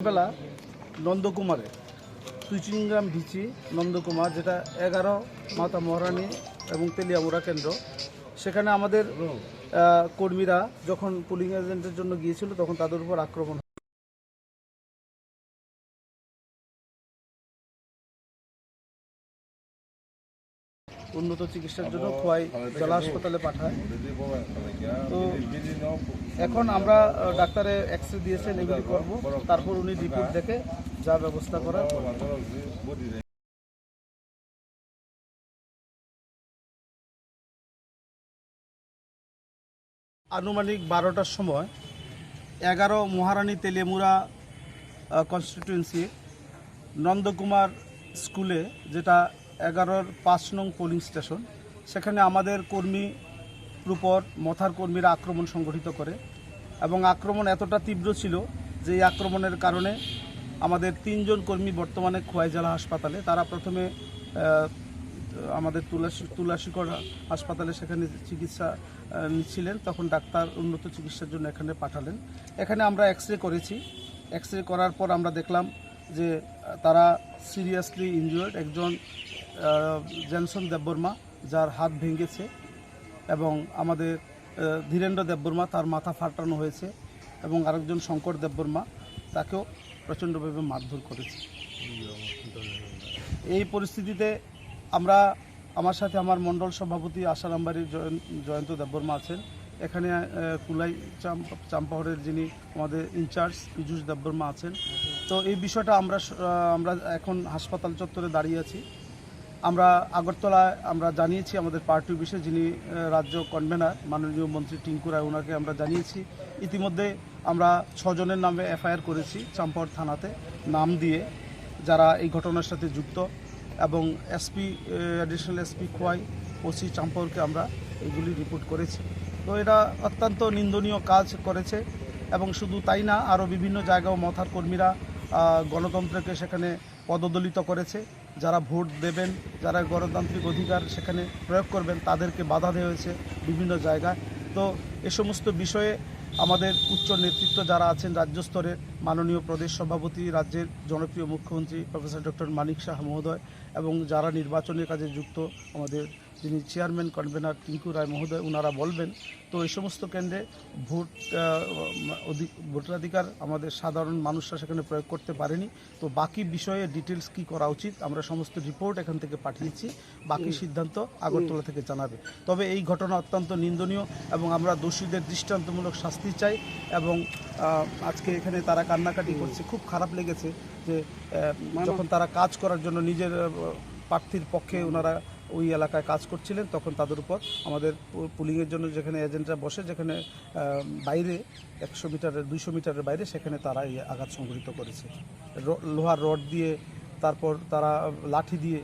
বেলা নন্দকুমারে তুইচিংগ্রাম ভিচি নন্দকুমার, যেটা 11 মাতা মহারানী এবং তেলিয়ামুড়া কেন্দ্র, সেখানে আমাদের কর্মীরা যখন পুলিং এজেন্টের জন্য গিয়েছিল তখন তাদের উপর আক্রমণ হয়। উন্নত চিকিৎসার জন্য খোয়াই জেলা হাসপাতালে পাঠায়। তো এখন আমরা ডাক্তারে এক্সরে দিয়েছেন, এগুলি করবো, তারপর উনি রিপোর্ট দেখে যা ব্যবস্থা করার। আনুমানিক 12টার সময় 11 মহারানী তেলিয়ামুড়া কনস্টিটিউয়েন্সি নন্দকুমার স্কুলে, যেটা 11-র 5 নং পোলিং স্টেশন, সেখানে আমাদের কর্মীর উপর মথার কর্মীরা আক্রমণ সংগঠিত করে এবং আক্রমণ এতটা তীব্র ছিল যে এই আক্রমণের কারণে আমাদের 3 জন কর্মী বর্তমানে খোয়াই জেলা হাসপাতালে। তারা প্রথমে আমাদের তুলাসীকর হাসপাতালে সেখানে চিকিৎসা নিচ্ছিলেন, তখন ডাক্তার উন্নত চিকিৎসার জন্য এখানে পাঠালেন। এখানে আমরা এক্সরে করেছি। এক্সরে করার পর আমরা দেখলাম যে তারা সিরিয়াসলি ইনজুর্ড। একজন জেনসন দেববর্মা, যার হাত ভেঙেছে, এবং আমাদের ধীরেন্দ্র দেববর্মা, তার মাথা ফাটানো হয়েছে, এবং আরেকজন শঙ্কর দেববর্মা, তাকেও প্রচণ্ডভাবে মারধর করেছে। এই পরিস্থিতিতে আমার সাথে আমার মণ্ডল সভাপতি আশারামবাড়ির জয়ন্ত দেববর্মা আছেন, এখানে কুলাই চাম্পাহরের যিনি আমাদের ইনচার্জ পীযুষ দেববর্মা আছেন। তো এই বিষয়টা আমরা এখন হাসপাতাল চত্বরে দাঁড়িয়ে আছি। আমরা আগরতলায় আমরা জানিয়েছি আমাদের পার্টি অফিসে, যিনি রাজ্য কনভেনার মাননীয় মন্ত্রী টিঙ্কু রায়, ওনাকে আমরা জানিয়েছি। ইতিমধ্যে আমরা 6 জনের নামে এফআইআর করেছি চাম্পাহর থানাতে, নাম দিয়ে, যারা এই ঘটনার সাথে যুক্ত, এবং SP, additional SP Khowai, OC চাম্পাহরকে আমরা এগুলি রিপোর্ট করেছি। তো এটা অত্যন্ত নিন্দনীয় কাজ করেছে, এবং শুধু তাই না, আরও বিভিন্ন জায়গাও মথার কর্মীরা গণতন্ত্রকে সেখানে পদদলিত করেছে। যারা ভোট দেবেন, যারা গণতান্ত্রিক অধিকার সেখানে প্রয়োগ করবেন, তাদেরকে বাধা দেওয়া হয়েছে বিভিন্ন জায়গায়। তো এ সমস্ত বিষয়ে আমাদের উচ্চ নেতৃত্ব যারা আছেন রাজ্য স্তরের, মাননীয় প্রদেশ সভাপতি, রাজ্যের জনপ্রিয় মুখ্যমন্ত্রী প্রফেসর ডক্টর মানিক সাহা মহোদয়, এবং যারা নির্বাচনের কাজে যুক্ত আমাদের যিনি চেয়ারম্যান কনভেনার টিঙ্কু রায় মহোদয়, ওনারা বলবেন। তো এই সমস্ত কেন্দ্রে ভোটাধিকার আমাদের সাধারণ মানুষরা সেখানে প্রয়োগ করতে পারেনি। তো বাকি বিষয়ে ডিটেলস কি করা উচিত, আমরা সমস্ত রিপোর্ট এখান থেকে পাঠিয়েছি, বাকি সিদ্ধান্ত আগরতলা থেকে জানাবে। তবে এই ঘটনা অত্যন্ত নিন্দনীয়, এবং আমরা দোষীদের দৃষ্টান্তমূলক শাস্তি চাই। এবং আজকে এখানে তারা কান্নাকাটি করছে, খুব খারাপ লেগেছে যে যখন তারা কাজ করার জন্য নিজের প্রার্থীর পক্ষে ওনারা ওই এলাকায় কাজ করছিলেন, তখন তাদের উপর আমাদের পুলিংয়ের জন্য যেখানে এজেন্টরা বসে, যেখানে বাইরে 100 মিটারের 200 মিটারের বাইরে, সেখানে তারা এই আঘাত সংঘটিত করেছে। লোহার রড দিয়ে, তারপর তারা লাঠি দিয়ে